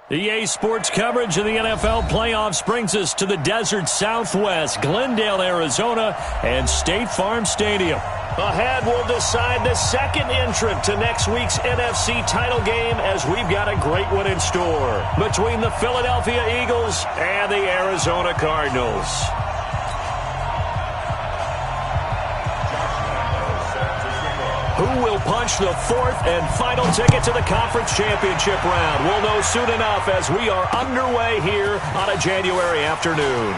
EA Sports coverage of the NFL playoffs brings us to the desert Southwest, Glendale, Arizona, and State Farm Stadium. Ahead, we'll decide the second entrant to next week's NFC title game as we've got a great one in store between the Philadelphia Eagles and the Arizona Cardinals. Who will punch the fourth and final ticket to the conference championship round? We'll know soon enough as we are underway here on a January afternoon.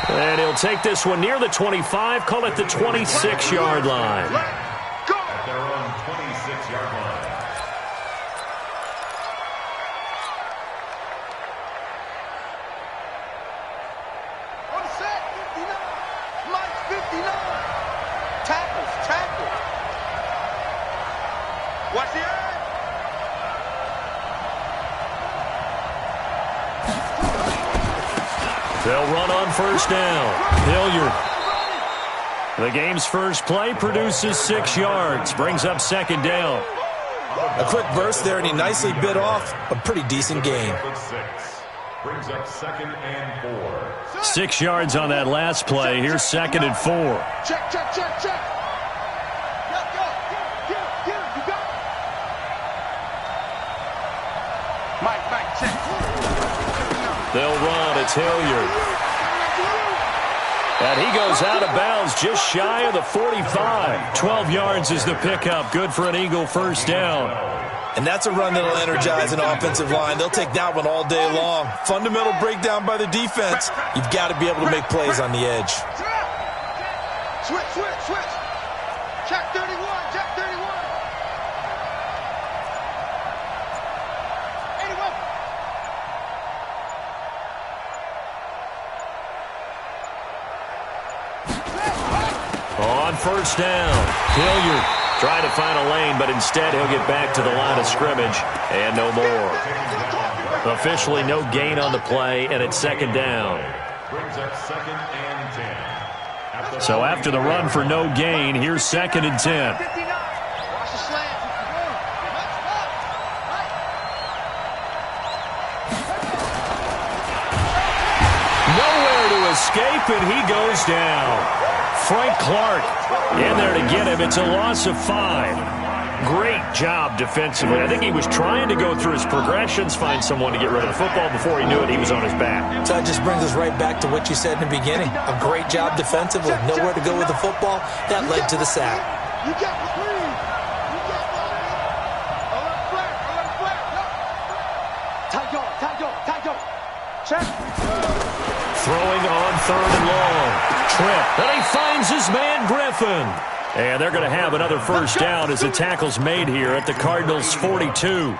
And he'll take this one near the 25, call it the 26-yard line. Go! At their own 26-yard line. On set, 59. Mike, 59. Tackles. Watch the eye. They'll run on first down. Hilliard. The game's first play produces 6 yards. Brings up second down. A quick burst there, and he nicely bit off a pretty decent gain. Brings up second and 4. 6 yards on that last play. Here's second and 4. Check. Get him. You got it. Mike, check. They'll run. It's Hilliard. And he goes out of bounds just shy of the 45. 12 yards is the pickup. Good for an Eagle first down. And that's a run that'll energize an offensive line. They'll take that one all day long. Fundamental breakdown by the defense. You've got to be able to make plays on the edge. Switch. Check 31. On first down, Hilliard trying to find a lane, but instead he'll get back to the line of scrimmage and no more. Officially no gain on the play, and it's second down. Brings up second and 10. So after the run for no gain, here's second and 10. Watch the slant. Nowhere to escape, and he goes down. Frank Clark in there to get him. It's a loss of 5. Great job defensively. I think he was trying to go through his progressions, find someone to get rid of the football. Before he knew it, he was on his back. So that just brings us right back to what you said in the beginning. A great job defensively. Nowhere to go with the football. That led to the sack. You got the screen. Tight go. Check. Throwing on third and long. Trip. And he finds his man Griffin. And they're going to have another first down as the tackle's made here at the Cardinals' 42.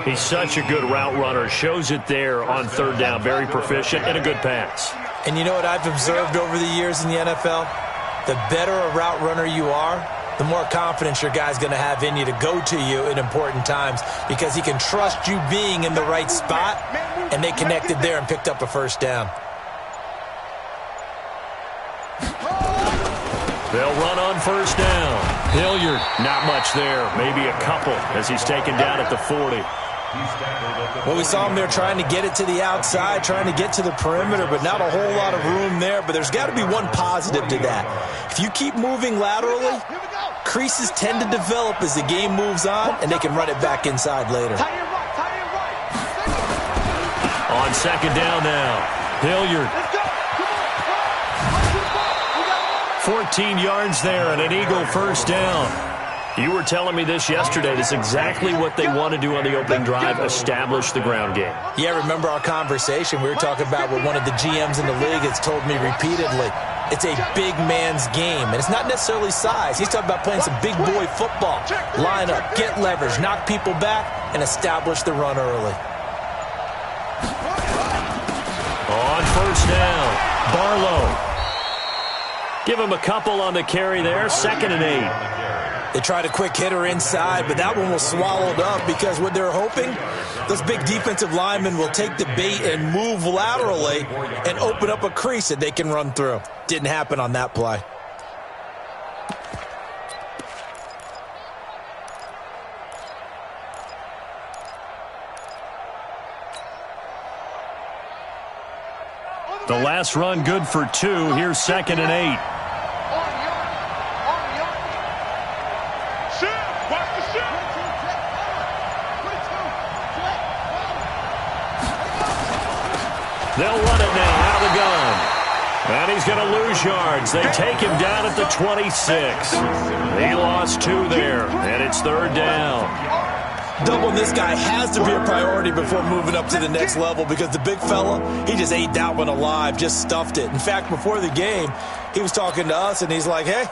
He's such a good route runner. Shows it there on third down. Very proficient and a good pass. And you know what I've observed over the years in the NFL? The better a route runner you are, the more confidence your guy's going to have in you to go to you in important times because he can trust you being in the right spot, and they connected there and picked up a first down. They'll run on first down. Hilliard, not much there. Maybe a couple as he's taken down at the 40. Well, we saw him there trying to get it to the outside, trying to get to the perimeter, but not a whole lot of room there. But there's got to be one positive to that. If you keep moving laterally, creases tend to develop as the game moves on, and they can run it back inside later. On second down now, Hilliard. 14 yards there and an Eagle first down. You were telling me this yesterday. That's exactly what they want to do on the opening drive, establish the ground game. Yeah, remember our conversation. We were talking about what one of the GMs in the league has told me repeatedly. It's a big man's game, and it's not necessarily size. He's talking about playing some big boy football. Line up, get leverage, knock people back, and establish the run early. On first down, Barlow. Give him a couple on the carry there, second and 8. They tried a quick hitter inside, but that one was swallowed up because what they're hoping, those big defensive linemen will take the bait and move laterally and open up a crease that they can run through. Didn't happen on that play. The last run good for 2. Here's 2nd and 8. They'll run it now out of the gun. And he's going to lose yards. They take him down at the 26. He lost 2 there, and it's 3rd down. Doubling this guy has to be a priority before moving up to the next level because the big fella, he just ate that one alive, just stuffed it. In fact, before the game, he was talking to us, and he's like, hey,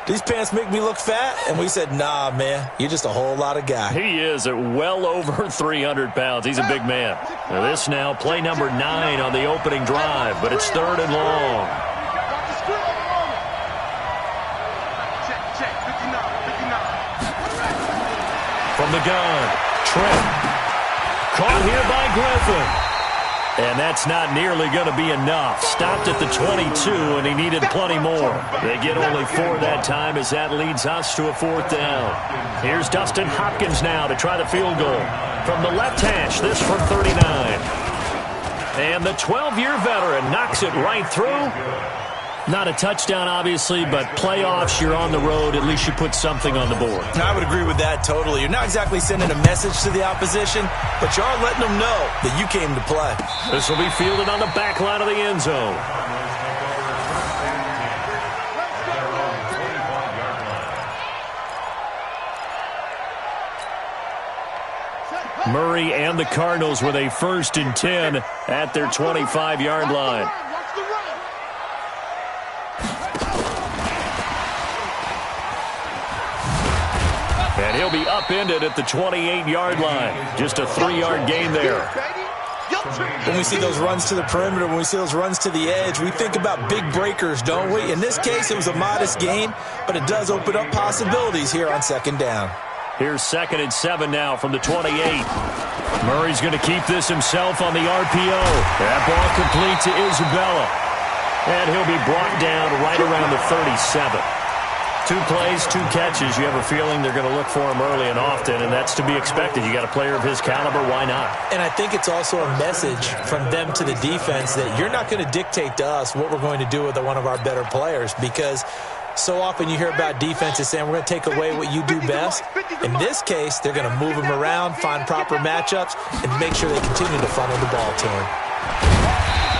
these pants make me look fat? And we said, nah, man, you're just a whole lot of guy. He is at well over 300 pounds. He's a big man. Now this now, play number 9 on the opening drive, but it's 3rd and long. From the gun, Trent. Caught here by Griffin. And that's not nearly going to be enough. Stopped at the 22, and he needed plenty more. They get only 4 that time as that leads us to a 4th down. Here's Dustin Hopkins now to try the field goal. From the left hash, this from 39. And the 12-year veteran knocks it right through. Not a touchdown, obviously, but playoffs, you're on the road. At least you put something on the board. I would agree with that totally. You're not exactly sending a message to the opposition, but you are letting them know that you came to play. This will be fielded on the back line of the end zone. Murray and the Cardinals with a 1st and 10 at their 25-yard line. And he'll be upended at the 28-yard line. Just a 3-yard gain there. When we see those runs to the perimeter, when we see those runs to the edge, we think about big breakers, don't we? In this case, it was a modest gain, but it does open up possibilities here on 2nd down. Here's 2nd and 7 now from the 28. Murray's going to keep this himself on the RPO. That ball complete to Isabella. And he'll be brought down right around the 37. 2 plays, 2 catches. You have a feeling they're going to look for him early and often, and that's to be expected. You got a player of his caliber, why not? And I think it's also a message from them to the defense that you're not going to dictate to us what we're going to do with one of our better players, because so often you hear about defenses saying we're going to take away what you do best. In this case, they're going to move him around, find proper matchups, and make sure they continue to funnel the ball to him.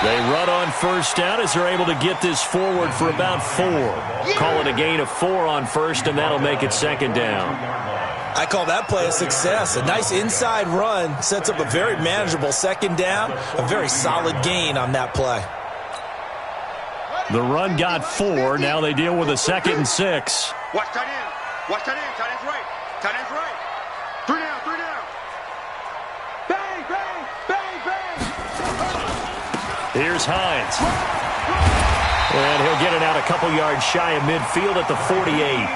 They run on 1st down as they're able to get this forward for about 4. Call it a gain of 4 on 1st, and that'll make it 2nd down. I call that play a success. A nice inside run sets up a very manageable 2nd down, a very solid gain on that play. The run got 4. Now they deal with a 2nd and 6. Watch tight end. Watch tight end. Tight end's right. Tight end's right. 3 down. 3 down. Bang, bang, bang, bang. Here's Hines. And he'll get it out a couple yards shy of midfield at the 48.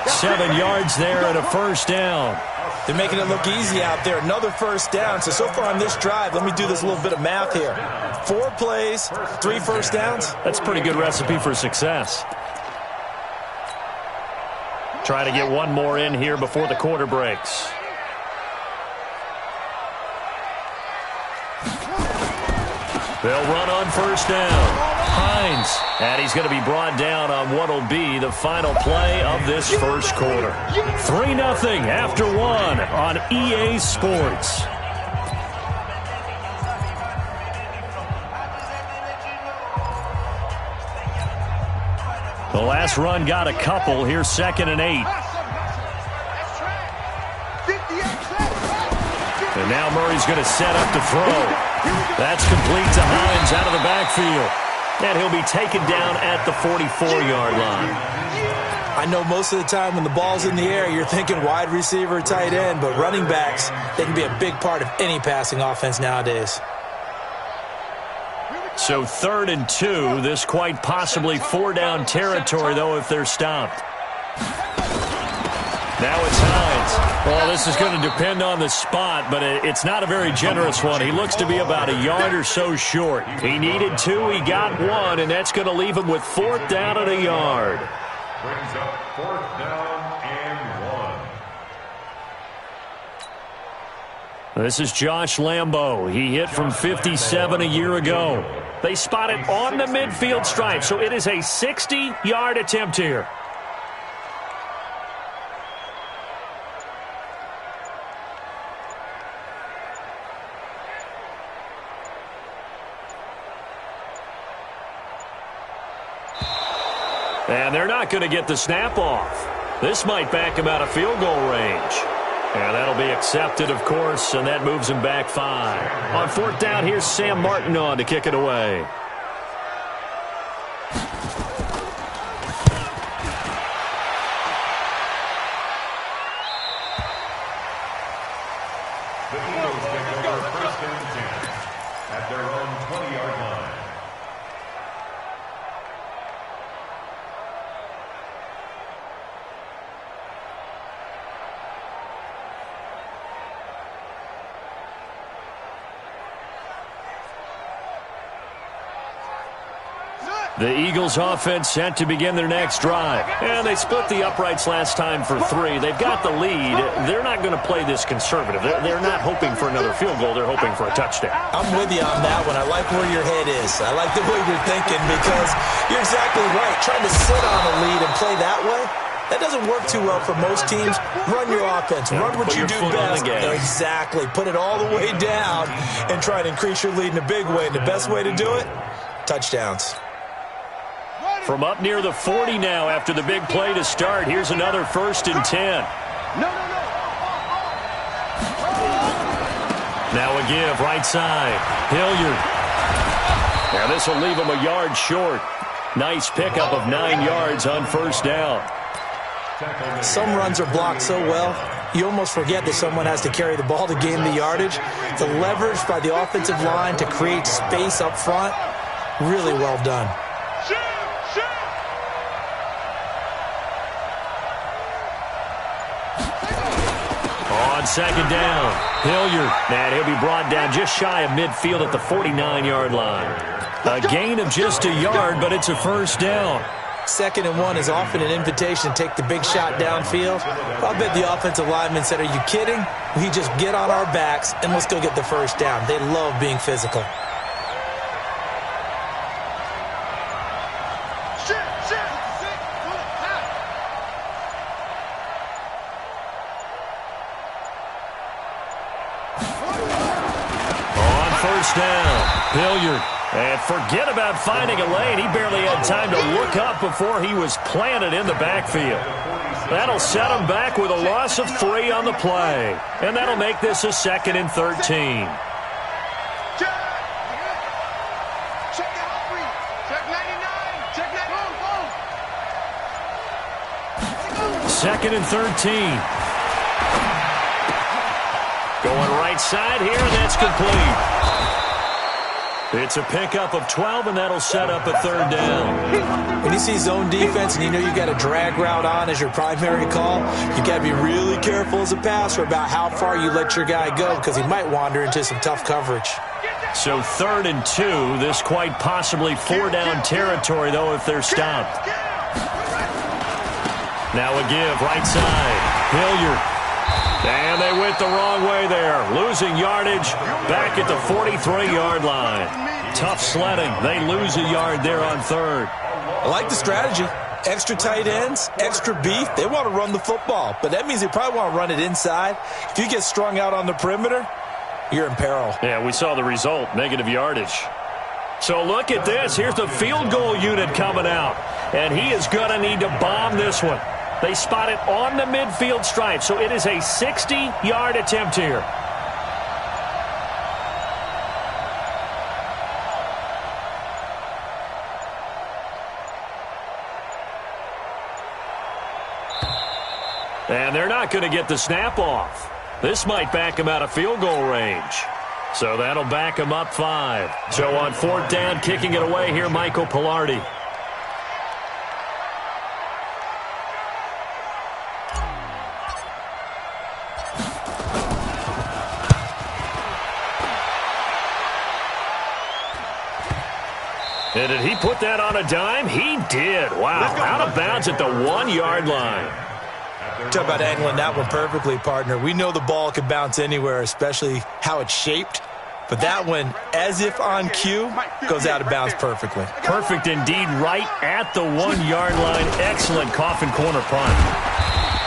7 yards there and a 1st down. They're making it look easy out there. Another 1st down. So far on this drive, let me do this little bit of math here. 4 plays, 3 1st downs. That's a pretty good recipe for success. Try to get one more in here before the quarter breaks. They'll run on 1st down. Hines, and he's going to be brought down on what will be the final play of this 1st quarter. 3-0 after 1 on EA Sports. The last run got a couple. Here's 2nd and 8. And now Murray's going to set up to throw. That's complete to Hines out of the backfield. And he'll be taken down at the 44-yard line. I know most of the time when the ball's in the air, you're thinking wide receiver, tight end, but running backs, they can be a big part of any passing offense nowadays. So 3rd and 2. This quite possibly 4-down territory, though, if they're stopped. Now it's Hines. Well, this is going to depend on the spot, but it's not a very generous one. He looks to be about a yard or so short. He needed 2. He got 1, and that's going to leave him with 4th down and a yard. Brings up 4th down and 1. This is Josh Lambo. He hit from 57 a year ago. They spot it on the midfield stripe, so it is a 60-yard attempt here. And they're not going to get the snap off. This might back him out of field goal range. And that'll be accepted, of course, and that moves him back 5. On 4th down, here's Sam Martin on to kick it away. The Eagles take over 1st and 10 at their own 20-yard line. The Eagles offense set to begin their next drive. And they split the uprights last time for 3. They've got the lead. They're not going to play this conservative. They're not hoping for another field goal. They're hoping for a touchdown. I'm with you on that one. I like where your head is. I like the way you're thinking because you're exactly right. Trying to sit on a lead and play that way, that doesn't work too well for most teams. Run your offense. Run what you do best. Exactly. Put it all the way down and try to increase your lead in a big way. And the best way to do it, touchdowns. From up near the 40 now after the big play to start. Here's another 1st and 10. Now a give, right side. Hilliard. Now this will leave him a yard short. Nice pickup of 9 yards on 1st down. Some runs are blocked so well, you almost forget that someone has to carry the ball to gain the yardage. The leverage by the offensive line to create space up front, really well done. On 2nd down, Hilliard. And he'll be brought down just shy of midfield at the 49-yard line. A gain of just a yard, but it's a 1st down. 2nd and 1 is often an invitation to take the big shot downfield. I'll bet the offensive lineman said, are you kidding? We just get on our backs and let's go get the 1st down. They love being physical. On 1st down, Hilliard. And forget about finding a lane. He barely had time to look up before he was planted in the backfield. That'll set him back with a loss of 3 on the play. And that'll make this a 2nd and 13. Second and 13. Going right side here, and that's complete. It's a pickup of 12, and that'll set up a 3rd down. When you see zone defense and you know you got a drag route on as your primary call, you got to be really careful as a passer about how far you let your guy go because he might wander into some tough coverage. So 3rd and 2, this quite possibly 4-down territory, though, if they're stopped. Now a give, right side, Hilliard. And they went the wrong way there. Losing yardage back at the 43-yard line. Tough sledding. They lose a yard there on 3rd. I like the strategy. Extra tight ends, extra beef. They want to run the football, but that means they probably want to run it inside. If you get strung out on the perimeter, you're in peril. Yeah, we saw the result, negative yardage. So look at this. Here's the field goal unit coming out. And he is going to need to bomb this one. They spot it on the midfield stripe, so it is a 60-yard attempt here. And they're not going to get the snap off. This might back him out of field goal range. So that'll back him up 5. So on 4th down, kicking it away here, Michael Pilardi. And did he put that on a dime? He did. Wow. Out of bounds at the 1-yard line. Talk about angling that one perfectly, partner. We know the ball can bounce anywhere, especially how it's shaped. But that one, as if on cue, goes out of bounds perfectly. Perfect indeed, right at the 1-yard line. Excellent coffin corner punt.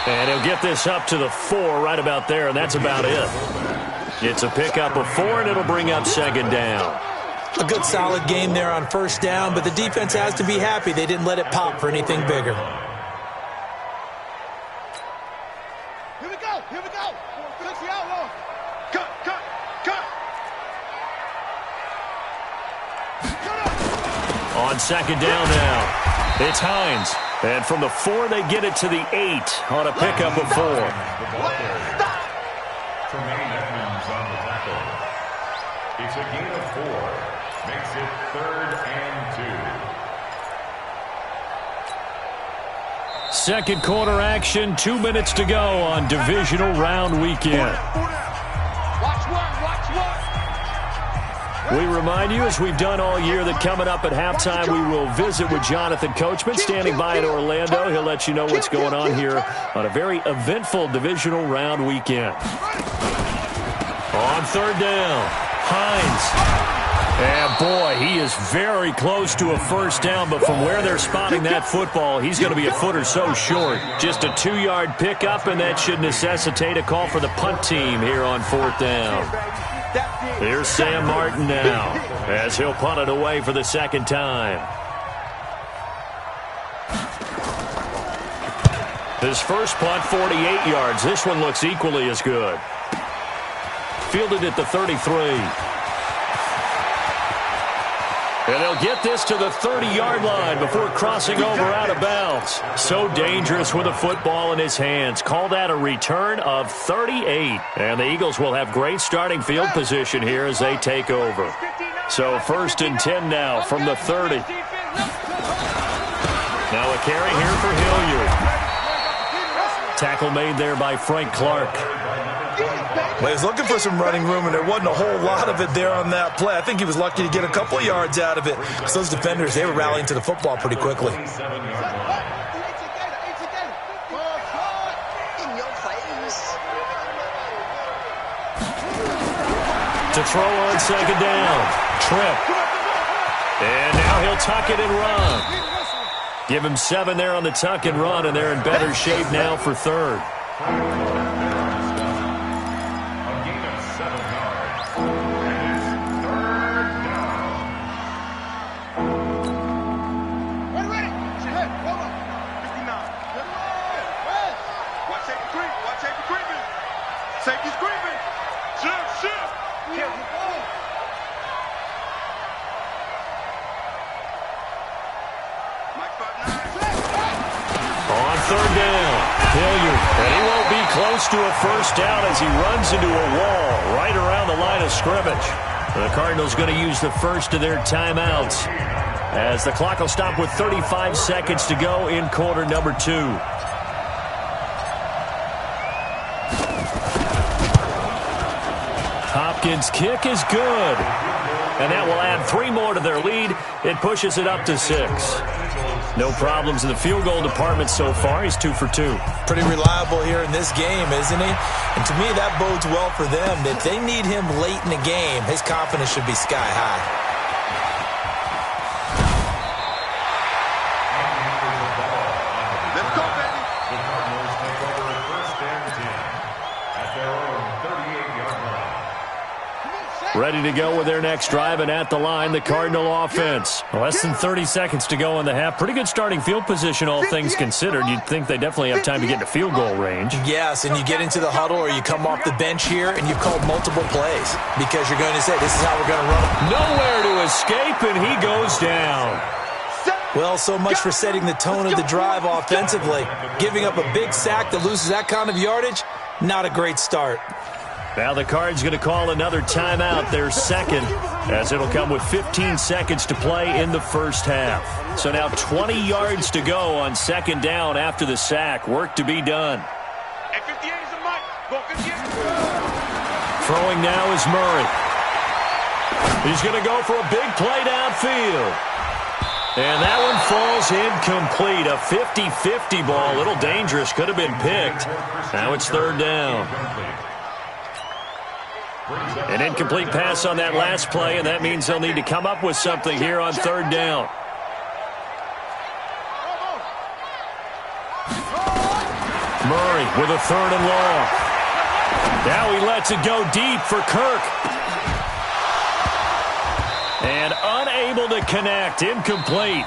And he'll get this up to the 4 right about there, and that's about it. It's a pickup of 4, and it'll bring up second down. A good solid game there on first down, but the defense has to be happy they didn't let it pop for anything bigger. Here we go. Here we go. Finish the outlaw. Cut, cut, cut. On second down now, it's Hines. And from the 4, they get it to the 8 on a pickup of 4. Tremaine Edmonds on the tackle. It's a gain of 4. Makes it 3rd and 2. Second quarter action, 2 minutes to go on divisional round weekend. Watch one, watch one. We remind you, as we've done all year, that coming up at halftime, we will visit with Jonathan Coachman standing by in Orlando. He'll let you know what's going on here on a very eventful divisional round weekend. On third down, Hines. And, boy, he is very close to a first down, but from where they're spotting that football, he's going to be a foot or so short. Just a 2-yard pickup, and that should necessitate a call for the punt team here on fourth down. Here's Sam Martin now, as he'll punt it away for the second time. His first punt, 48 yards. This one looks equally as good. Fielded at the 33. And they'll get this to the 30-yard line before crossing over out of bounds. So dangerous with a football in his hands. Call that a return of 38. And the Eagles will have great starting field position here as they take over. So 1st and 10 now from the 30. Now a carry here for Hilliard. Tackle made there by Frank Clark. Well, he was looking for some running room, and there wasn't a whole lot of it there on that play. I think he was lucky to get a couple of yards out of it, because those defenders, they were rallying to the football pretty quickly. In your face. To throw on second down. Trip. And now he'll tuck it and run. Give him 7 there on the tuck and run, and they're in better shape now for third. Safety's creeping. Shift. On third down, Hilliard. And he won't be close to a first down as he runs into a wall right around the line of scrimmage. The Cardinals going to use the first of their timeouts as the clock will stop with 35 seconds to go in quarter number 2. Hopkins' kick is good. And that will add 3 more to their lead. It pushes it up to 6. No problems in the field goal department so far. He's 2 for 2. Pretty reliable here in this game, isn't he? And to me, that bodes well for them. If they need him late in the game, his confidence should be sky high. Let's go, baby. The Cardinals take over 1st and 10 at their own 38-yard line. Ready to go with their next drive, and at the line, the Cardinal offense. Less than 30 seconds to go in the half. Pretty good starting field position, all things considered. You'd think they definitely have time to get to field goal range. Yes, and you get into the huddle or you come off the bench here and you've called multiple plays because you're going to say, this is how we're going to run it. Nowhere to escape, and he goes down. Well, so much for setting the tone of the drive offensively. Giving up a big sack that loses that kind of yardage, not a great start. Now the Cards going to call another timeout, their second, as it'll come with 15 seconds to play in the first half. So now 20 yards to go on second down after the sack. Work to be done. At 58 is a mic. Go 58. Throwing now is Murray. He's going to go for a big play downfield. And that one falls incomplete. A 50-50 ball. A little dangerous. Could have been picked. Now it's third down. An incomplete pass on that last play, and that means they'll need to come up with something here on third down. Murray with a third and long. Now he lets it go deep for Kirk. And unable to connect, incomplete.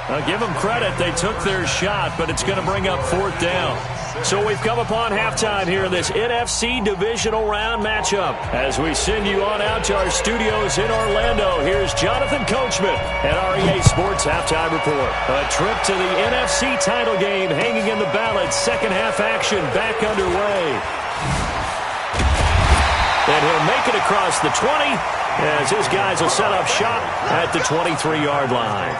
I'll give them credit, they took their shot, but it's going to bring up fourth down. So we've come upon halftime here in this NFC divisional round matchup. As we send you on out to our studios in Orlando, here's Jonathan Coachman at REA Sports Halftime Report. A trip to the NFC title game hanging in the balance. Second half action back underway. And he'll make it across the 20 as his guys will set up shop at the 23-yard line.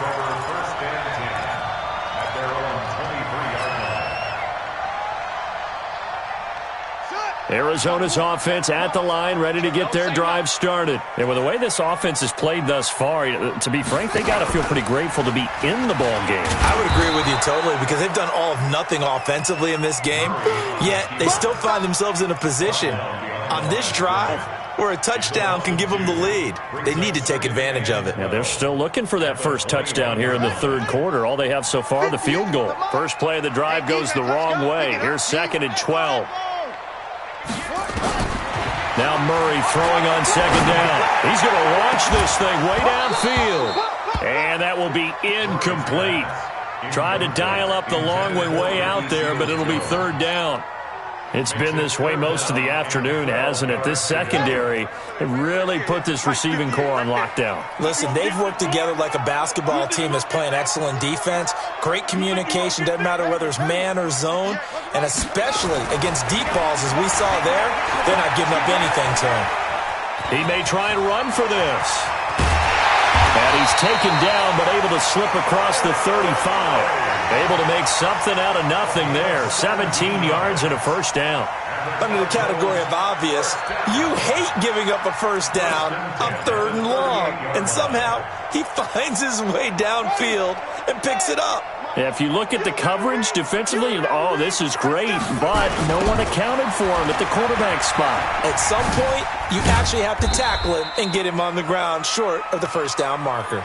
Arizona's offense at the line, ready to get their drive started. And with the way this offense has played thus far, to be frank, they got to feel pretty grateful to be in the ball game. I would agree with you totally because they've done all of nothing offensively in this game, yet they still find themselves in a position on this drive where a touchdown can give them the lead. They need to take advantage of it. Yeah, they're still looking for that first touchdown here in the third quarter. All they have so far, the field goal. First play of the drive goes the wrong way. Here's 2nd and 12. Now Murray throwing on second down. He's going to launch this thing way downfield. And that will be incomplete. Tried to dial up the long way out there, but it'll be third down. It's been this way most of the afternoon, hasn't it? This secondary, it really put this receiving core on lockdown. Listen, they've worked together like a basketball team that's playing excellent defense. Great communication, doesn't matter whether it's man or zone. And especially against deep balls, as we saw there, they're not giving up anything to him. He may try and run for this. And he's taken down, but able to slip across the 35. Able to make something out of nothing there. 17 yards and a first down. Under the category of obvious, you hate giving up a first down on third and long. And somehow, he finds his way downfield and picks it up. Yeah, if you look at the coverage defensively, oh, this is great, but no one accounted for him at the quarterback spot. At some point, you actually have to tackle him and get him on the ground short of the first down marker.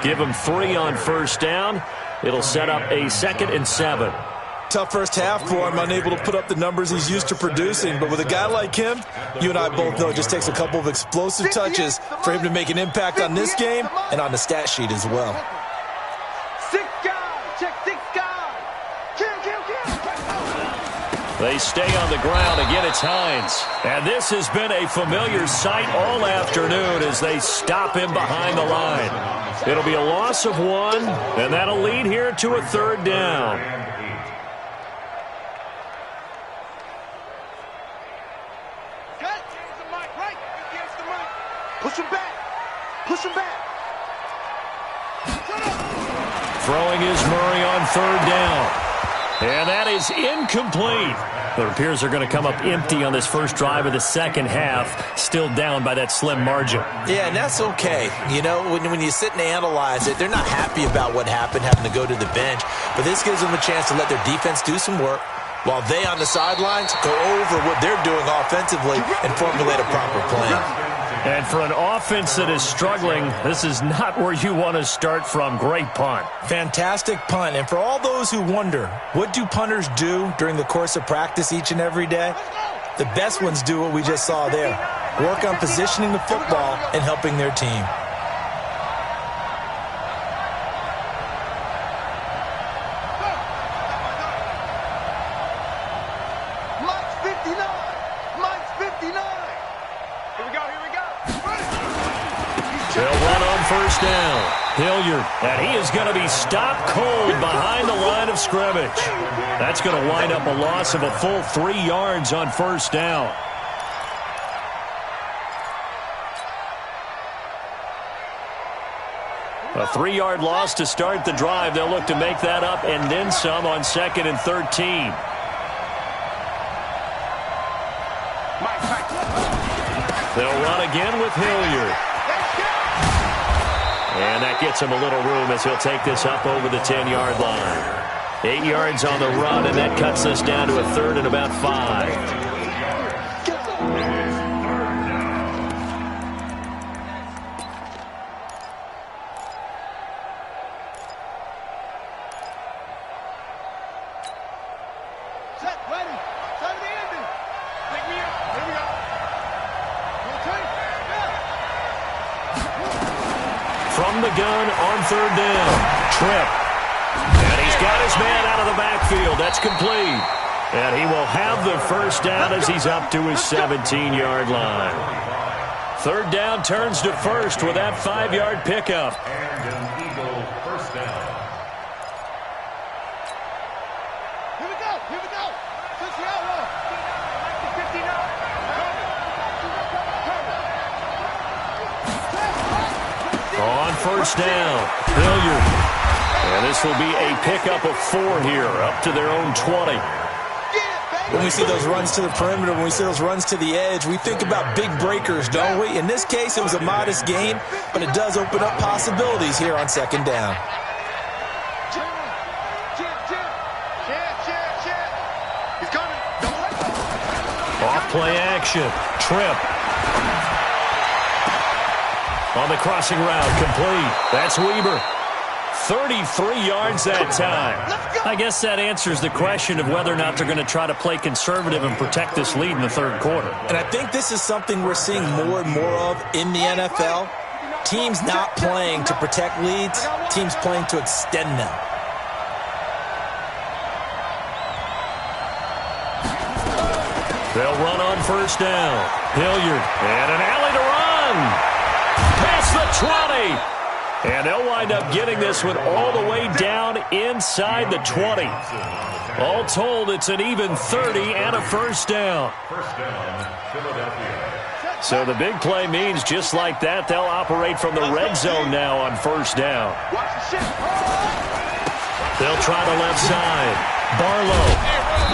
Give him 3 on first down. It'll set up a 2nd and 7. Tough first half for him, unable to put up the numbers he's used to producing. But with a guy like him, you and I both know it just takes a couple of explosive touches for him to make an impact on this game and on the stat sheet as well. 6 guys, check 6 guys. Kill. They stay on the ground. Again, it's Hines. And this has been a familiar sight all afternoon as they stop him behind the line. It'll be a loss of 1, and that'll lead here to a third down. Push him back. Push him back. Throwing is Murray on third down. And that is incomplete. It appears they're going to come up empty on this first drive of the second half, still down by that slim margin. Yeah, and that's okay. You know, when you sit and analyze it, they're not happy about what happened, having to go to the bench. But this gives them a chance to let their defense do some work while they on the sidelines go over what they're doing offensively and formulate a proper plan. And for an offense that is struggling, this is not where you want to start from. Great punt. Fantastic punt. And for all those who wonder, what do punters do during the course of practice each and every day? The best ones do what we just saw there. Work on positioning the football and helping their team. First down. Hilliard, and he is going to be stopped cold behind the line of scrimmage. That's going to wind up a loss of a full 3 yards on first down. A 3-yard loss to start the drive. They'll look to make that up and then some on 2nd and 13. They'll run again with Hilliard. And that gets him a little room as he'll take this up over the 10-yard line. 8 yards on the run, and that cuts us down to a 3rd and about 5. From the gun on third down. Trip. And he's got his man out of the backfield. That's complete. And he will have the first down as he's up to his 17-yard line. Third down turns to first with that 5-yard pickup. And an Eagle first down. Here we go. Here we go. Switch the outlaw. 59. On first down, Hilliard. And this will be a pickup of 4 here, up to their own 20. When we see those runs to the perimeter, when we see those runs to the edge, we think about big breakers, don't we? In this case, it was a modest gain, but it does open up possibilities here on second down. Off play action, Trip. On the crossing route, complete. That's Weber. 33 yards that time. I guess that answers the question of whether or not they're going to try to play conservative and protect this lead in the third quarter. And I think this is something we're seeing more and more of in the NFL. Teams not playing to protect leads, teams playing to extend them. They'll run on first down. Hilliard, and an alley to run. Past the 20. And they'll wind up getting this one all the way down inside the 20. All told, it's an even 30 and a first down. First down, Philadelphia. So the big play means just like that, they'll operate from the red zone now on first down. They'll try the left side. Barlow.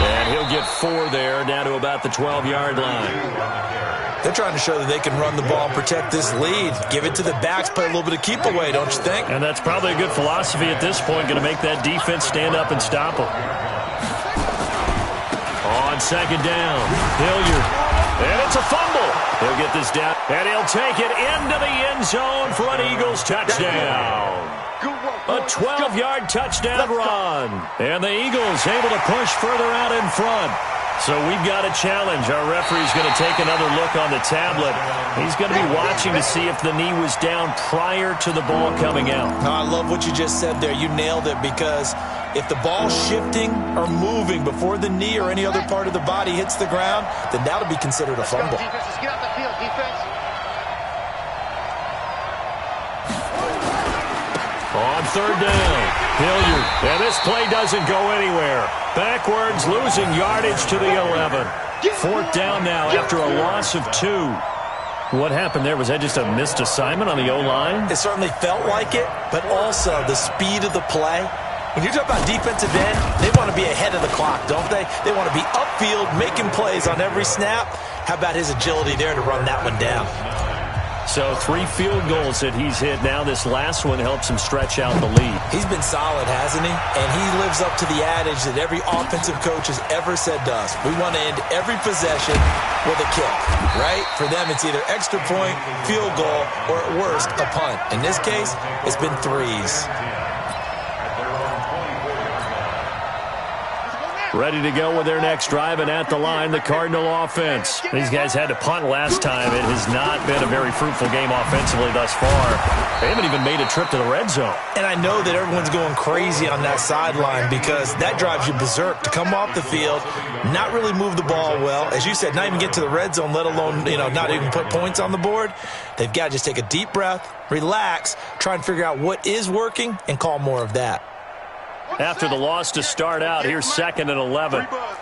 And he'll get 4 there, down to about the 12-yard line. They're trying to show that they can run the ball and protect this lead. Give it to the backs, play a little bit of keep away, don't you think? And that's probably a good philosophy at this point, going to make that defense stand up and stop them. On second down, Hilliard. And it's a fumble. He'll get this down, and he'll take it into the end zone for an Eagles touchdown. A 12-yard touchdown run. And the Eagles able to push further out in front. So we've got a challenge. Our referee's going to take another look on the tablet. He's going to be watching to see if the knee was down prior to the ball coming out. I love what you just said there. You nailed it, because if the ball's shifting or moving before the knee or any other part of the body hits the ground, then that'll be considered a fumble. Let's get out the field, defense. On third down, Hilliard. And this play doesn't go anywhere. Backwards, losing yardage to the 11. Fourth down now after a loss of 2. What happened there? Was that just a missed assignment on the O-line? It certainly felt like it, but also the speed of the play. When you talk about defensive end, they want to be ahead of the clock, don't they? They want to be upfield, making plays on every snap. How about his agility there to run that one down? So 3 field goals that he's hit now. This last one helps him stretch out the lead. He's been solid, hasn't he? And he lives up to the adage that every offensive coach has ever said to us. We want to end every possession with a kick, right? For them, it's either extra point, field goal, or at worst, a punt. In this case, it's been 3s. Ready to go with their next drive, and at the line, the Cardinal offense. These guys had to punt last time. It has not been a very fruitful game offensively thus far. They haven't even made a trip to the red zone. And I know that everyone's going crazy on that sideline, because that drives you berserk to come off the field, not really move the ball well. As you said, not even get to the red zone, let alone, not even put points on the board. They've got to just take a deep breath, relax, try and figure out what is working, and call more of that. After the loss to start out, here's 2nd and 11. 3 buzz.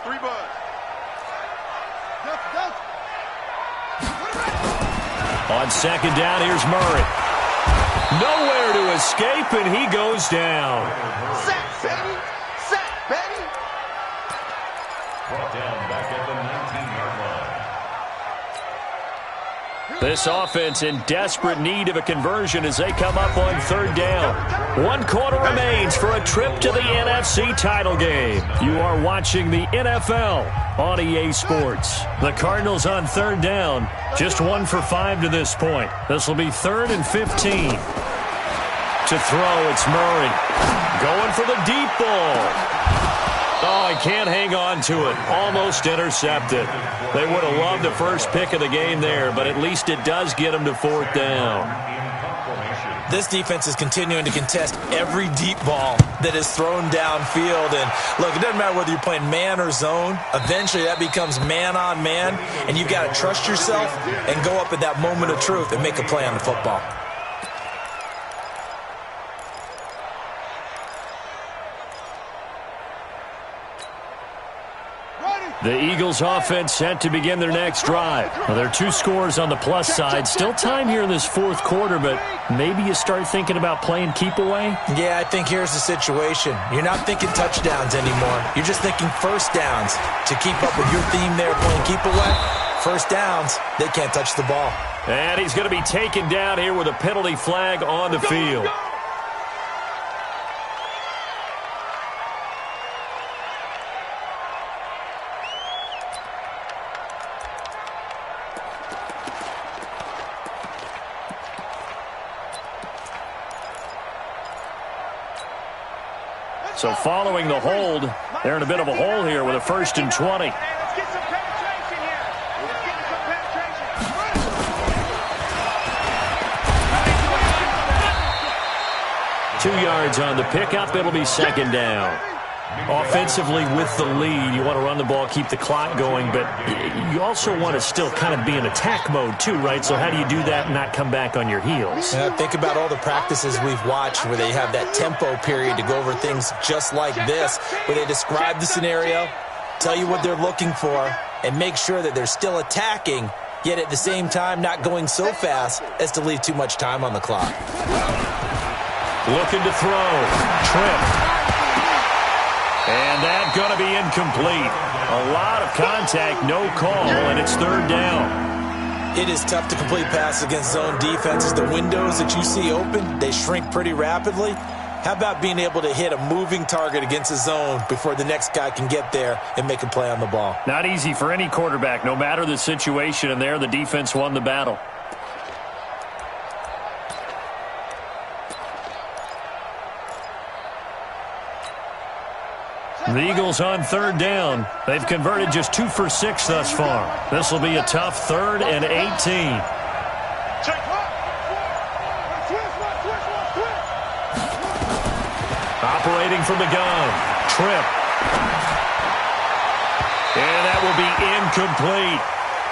On second down, here's Murray. Nowhere to escape, and he goes down. Sack, baby. Sack, baby. Brought down back at the 19-yard line. This offense in desperate need of a conversion as they come up on third down. 1 quarter remains for a trip to the NFC title game. You are watching the NFL on EA Sports. The Cardinals on third down, just 1 for 5 to this point. This will be 3rd and 15. To throw, it's Murray. Going for the deep ball. Oh, he can't hang on to it. Almost intercepted. They would have loved the first pick of the game there, but at least it does get them to 4th down. This defense is continuing to contest every deep ball that is thrown downfield. And, look, it doesn't matter whether you're playing man or zone. Eventually, that becomes man-on-man, and you've got to trust yourself and go up at that moment of truth and make a play on the football. The Eagles offense set to begin their next drive. Well, there are 2 scores on the plus side. Still time here in this 4th quarter, but maybe you start thinking about playing keep away? Yeah, I think here's the situation. You're not thinking touchdowns anymore. You're just thinking first downs. To keep up with your theme there playing keep away, first downs, they can't touch the ball. And he's going to be taken down here with a penalty flag on the field. So following the hold, they're in a bit of a hole here with a 1st and 20. Let's get some penetration here. Let's get some penetration. 2 yards on the pickup. It'll be 2nd down. Offensively with the lead, you want to run the ball, keep the clock going, but you also want to still kind of be in attack mode too, right? So how do you do that and not come back on your heels? Think about all the practices we've watched where they have that tempo period to go over things just like this, where they describe the scenario, tell you what they're looking for, and make sure that they're still attacking, yet at the same time not going so fast as to leave too much time on the clock. Looking to throw. Trip. And that's going to be incomplete. A lot of contact, no call, and it's 3rd down. It is tough to complete passes against zone defenses. The windows that you see open, they shrink pretty rapidly. How about being able to hit a moving target against a zone before the next guy can get there and make a play on the ball? Not easy for any quarterback, no matter the situation, and there the defense won the battle. The Eagles on 3rd down. They've converted just 2 for 6 thus far. This will be a tough 3rd and 18. Operating from the gun. Trip. And that will be incomplete.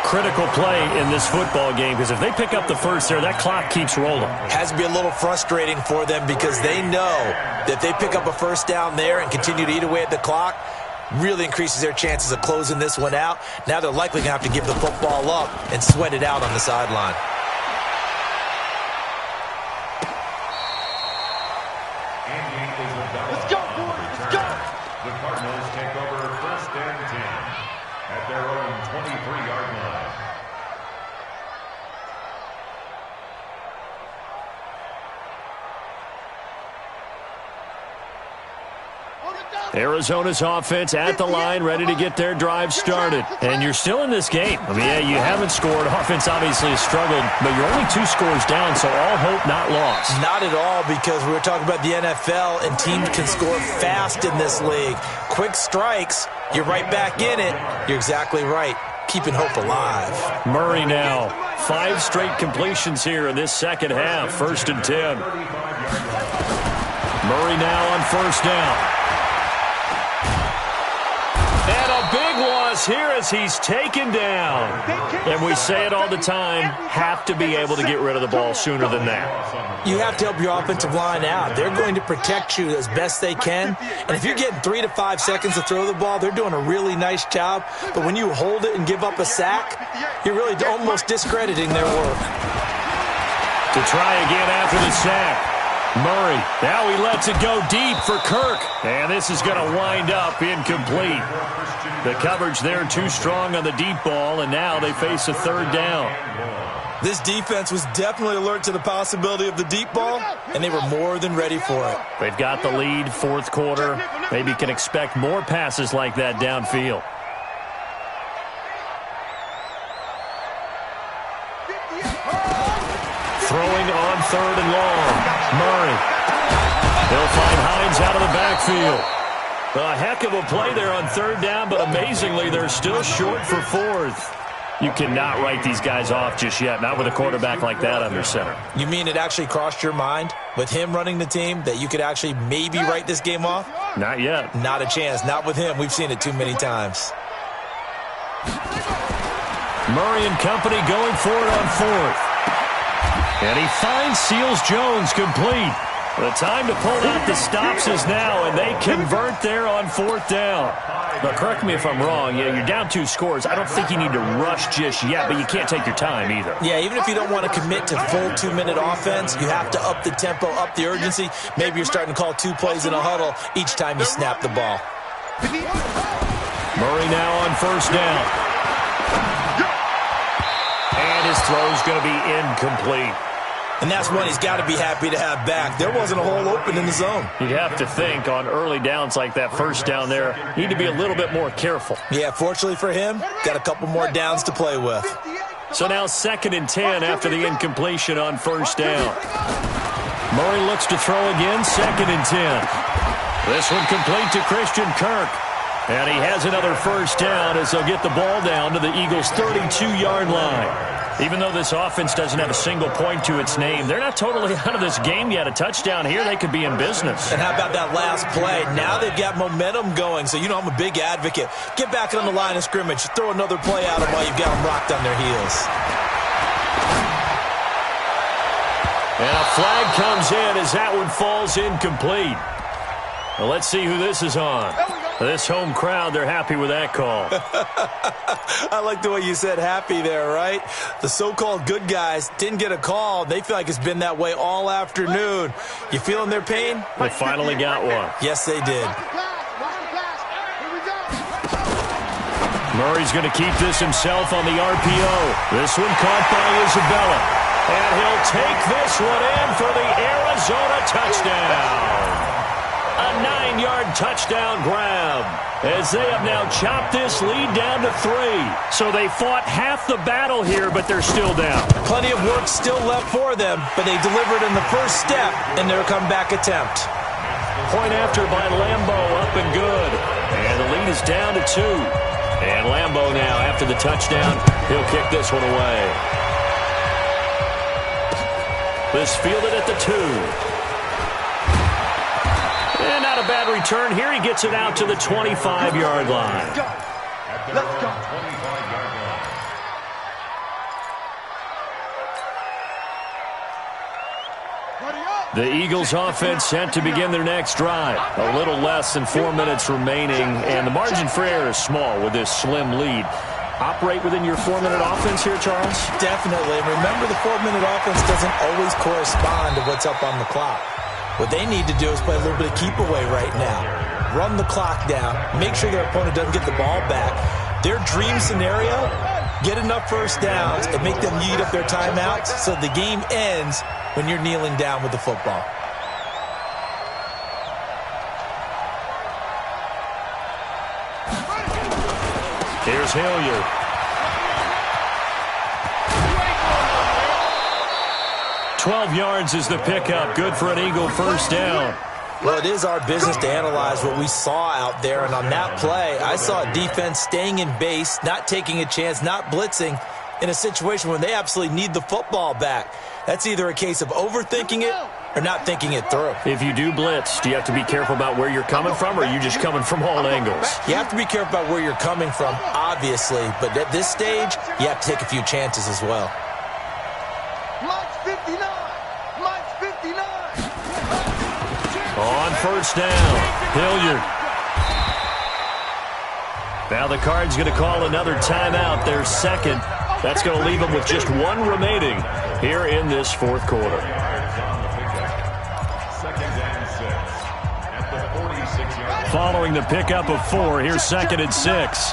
Critical play in this football game, because if they pick up the first there, that clock keeps rolling. Has to be a little frustrating for them because they know that they pick up a first down there and continue to eat away at the clock, really increases their chances of closing this one out. Now they're likely going to have to give the football up and sweat it out on the sideline. Let's go, boys. Let's go. The Cardinals take over 1st and 10 at their own 23-yard line. Arizona's offense at the line, ready to get their drive started. And you're still in this game. I mean, yeah, you haven't scored. Offense obviously has struggled, but you're only 2 scores down, so all hope not lost. Not at all, because we were talking about the NFL, and teams can score fast in this league. Quick strikes, you're right back in it. You're exactly right. Keeping hope alive. Murray now. 5 straight completions here in this second half. 1st and 10. Murray now on 1st down. And a big loss here as he's taken down. And we say it all the time, have to be able to get rid of the ball sooner than that. You have to help your offensive line out. They're going to protect you as best they can. And if you're getting 3 to 5 seconds to throw the ball, they're doing a really nice job. But when you hold it and give up a sack, you're really almost discrediting their work. To try again after the sack. Murray, now he lets it go deep for Kirk. And this is going to wind up incomplete. The coverage there too strong on the deep ball, and now they face a 3rd down. This defense was definitely alert to the possibility of the deep ball, and they were more than ready for it. They've got the lead, 4th quarter. Maybe can expect more passes like that downfield. Throwing on 3rd and long. Murray. He'll find Hines out of the backfield. A heck of a play there on third down, but amazingly, they're still short for fourth. You cannot write these guys off just yet, not with a quarterback like that under center. You mean it actually crossed your mind with him running the team that you could actually maybe write this game off? Not yet. Not a chance. Not with him. We've seen it too many times. Murray and company going for it on fourth. And he finds Seals-Jones complete. The time to pull out the stops is now, and they convert there on fourth down. But correct me if I'm wrong. Yeah, you're down 2 scores. I don't think you need to rush just yet, but you can't take your time either. Yeah, even if you don't want to commit to full 2-minute offense, you have to up the tempo, up the urgency. Maybe you're starting to call 2 plays in a huddle each time you snap the ball. Murray now on first down. And his throw's going to be incomplete. And that's one he's got to be happy to have back. There wasn't a hole open in the zone. You'd have to think on early downs like that first down there, you need to be a little bit more careful. Yeah, fortunately for him, got a couple more downs to play with. So now 2nd and 10 after the incompletion on first down. Murray looks to throw again, 2nd and 10. This one complete to Christian Kirk. And he has another first down as they'll get the ball down to the Eagles' 32-yard line. Even though this offense doesn't have a single point to its name, they're not totally out of this game yet. A touchdown here, they could be in business. And how about that last play? Now they've got momentum going. So, you know, I'm a big advocate. Get back on the line of scrimmage. Throw another play at them while you've got them rocked on their heels. And a flag comes in as that one falls incomplete. Well, let's see who this is on. This home crowd, they're happy with that call. I like the way you said happy there, right? The so-called good guys didn't get a call. They feel like it's been that way all afternoon. You feeling their pain? They finally got one. Yes, they did. Murray's going to keep this himself on the RPO. This one caught by Isabella. And he'll take this one in for the Arizona touchdown. A 9-yard touchdown grab as they have now chopped this lead down to 3. So they fought half the battle here, but they're still down. Plenty of work still left for them, but they delivered in the first step in their comeback attempt. Point after by Lambo, up and good. And the lead is down to 2. And Lambo now, after the touchdown, he'll kick this one away. This fielded at the 2. And not a bad return here. He gets it out to the 25-yard line. Let's go. 25-yard line. The Eagles offense set to begin their next drive. A little less than 4 minutes remaining, and the margin for error is small with this slim lead. Operate within your 4-minute offense here, Charles? Definitely. Remember, the 4-minute offense doesn't always correspond to what's up on the clock. What they need to do is play a little bit of keep away right now. Run the clock down. Make sure their opponent doesn't get the ball back. Their dream scenario, get enough first downs and make them eat up their timeouts so the game ends when you're kneeling down with the football. Here's Hilliard. "12 yards is the pickup. Good for an Eagle first down. Well, it is our business to analyze what we saw out there. And on that play, I saw a defense staying in base, not taking a chance, not blitzing in a situation where they absolutely need the football back. That's either a case of overthinking it or not thinking it through. If you do blitz, do you have to be careful about where you're coming from, or are you just coming from all angles? You have to be careful about where you're coming from, obviously. But at this stage, you have to take a few chances as well. On first down, Hilliard. Now the Cards going to call another timeout, their second. That's going to leave them with just 1 remaining here in this fourth quarter. Following the pickup of 4, here's 2nd and 6.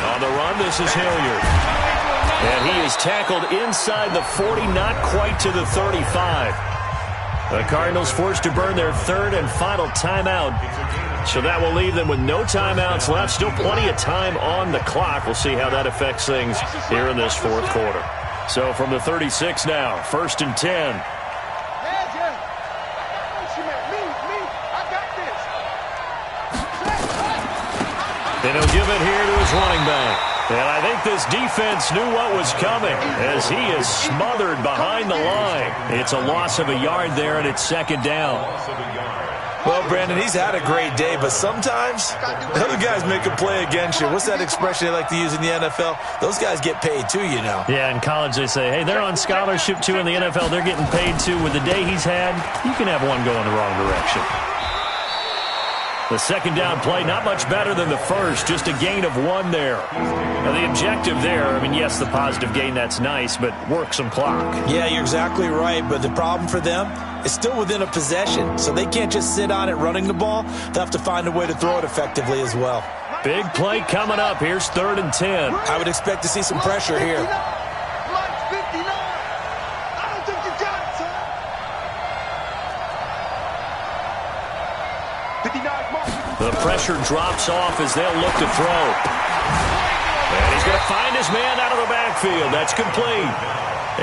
On the run, this is Hilliard. And he is tackled inside the 40, not quite to the 35. The Cardinals forced to burn their 3rd and final timeout. So that will leave them with no timeouts left. Still plenty of time on the clock. We'll see how that affects things here in this fourth quarter. So from the 36 now, 1st and 10 And he'll give it here to his running back. And I think this defense knew what was coming as he is smothered behind the line. It's a loss of a yard there, and it's second down. Well, Brandon, he's had a great day, but sometimes other guys make a play against you. What's that expression they like to use in the NFL? Those guys get paid too, you know. Yeah, in college they say, hey, they're on scholarship too. In the NFL, they're getting paid too. With the day he's had, you can have one go in the wrong direction. The second down play, not much better than the first, just a gain of 1 there. Now, the objective there, I mean, yes, the positive gain, that's nice, but work some clock. Yeah, you're exactly right, but the problem for them is still within a possession, so they can't just sit on it running the ball. They'll have to find a way to throw it effectively as well. Big play coming up. Here's 3rd and 10. I would expect to see some pressure here. The pressure drops off as they'll look to throw. And he's going to find his man out of the backfield. That's complete.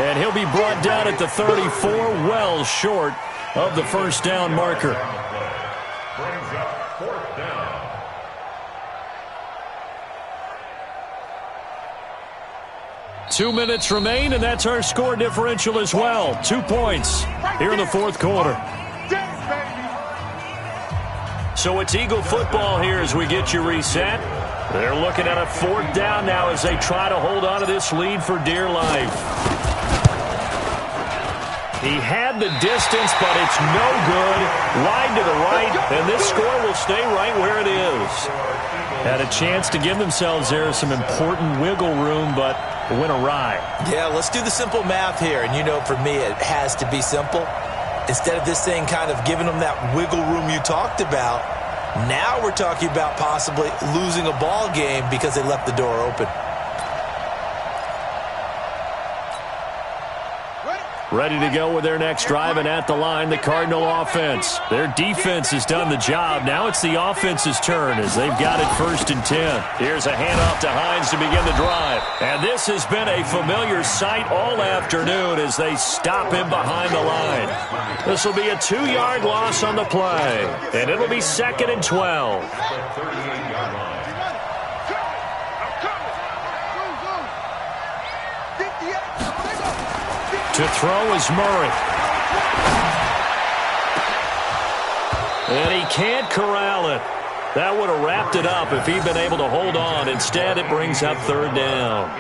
And he'll be brought down at the 34, well short of the first down marker. Brings up 4th down. Two minutes remain, and that's our score differential as well. 2 points here in the fourth quarter. So it's Eagle football here as we get you reset. They're looking at a 4th down now as they try to hold on to this lead for dear life. He had the distance, but it's no good. Wide to the right, and this score will stay right where it is. Had a chance to give themselves there some important wiggle room, but went awry. Yeah, let's do the simple math here, and you know for me it has to be simple. Instead of this thing kind of giving them that wiggle room you talked about, now we're talking about possibly losing a ball game because they left the door open. Ready to go with their next drive, and at the line, the Cardinal offense. Their defense has done the job. Now it's the offense's turn as they've got it 1st and 10. Here's a handoff to Hines to begin the drive. And this has been a familiar sight all afternoon as they stop him behind the line. This will be a 2-yard loss on the play, and it'll be 2nd and 12. To throw is Murray. And he can't corral it. That would have wrapped it up if he'd been able to hold on. Instead, it brings up 3rd down.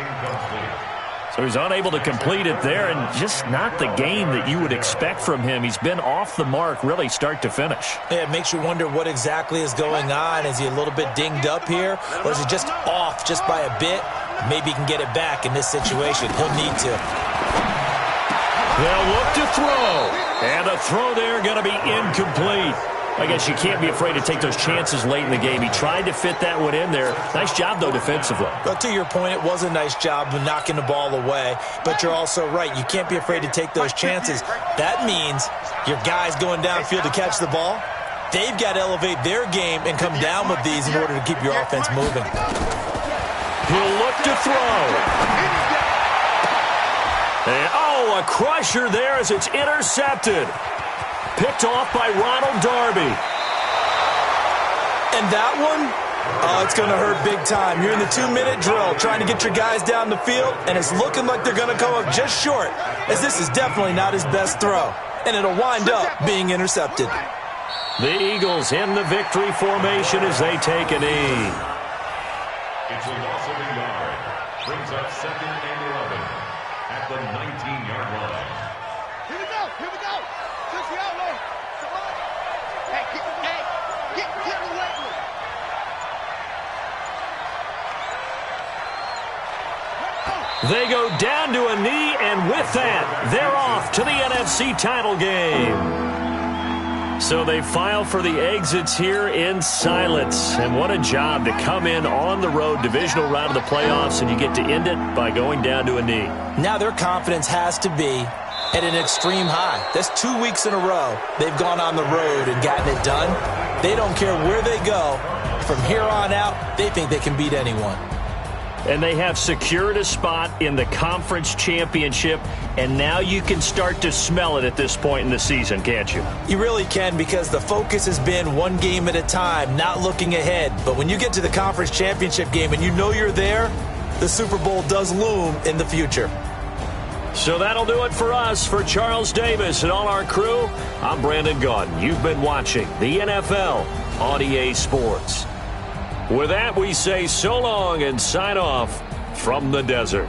So he's unable to complete it there, and just not the game that you would expect from him. He's been off the mark really start to finish. Yeah, it makes you wonder what exactly is going on. Is he a little bit dinged up here, or is he just off just by a bit? Maybe he can get it back in this situation. He'll need to. They'll look to throw. And a throw there going to be incomplete. I guess you can't be afraid to take those chances late in the game. He tried to fit that one in there. Nice job, though, defensively. Well, to your point, it was a nice job of knocking the ball away. But you're also right. You can't be afraid to take those chances. That means your guys going downfield to catch the ball, they've got to elevate their game and come down with these in order to keep your offense moving. He'll look to throw. And, a crusher there as it's intercepted. Picked off by Ronald Darby. And that one, it's going to hurt big time. You're in the 2-minute drill trying to get your guys down the field, and it's looking like they're going to come up just short, as this is definitely not his best throw. And it'll wind up being intercepted. The Eagles in the victory formation as they take a knee. It's a loss of a yard. Brings up 2nd and 11 at the 19-yard line. Here we go. Push the outlet. Hey, get away. They go down to a knee, and with that, they're off to the NFC title game. So they file for the exits here in silence. And what a job to come in on the road, divisional round of the playoffs, and you get to end it by going down to a knee. Now their confidence has to be at an extreme high. That's 2 weeks in a row they've gone on the road and gotten it done. They don't care where they go. From here on out, they think they can beat anyone. And they have secured a spot in the conference championship, and now you can start to smell it at this point in the season, can't you? You really can, because the focus has been one game at a time, not looking ahead. But when you get to the conference championship game and you know you're there, the Super Bowl does loom in the future. So that'll do it for us. For Charles Davis and all our crew, I'm Brandon Gaudin. You've been watching the NFL on EA Sports. With that, we say so long and sign off from the desert.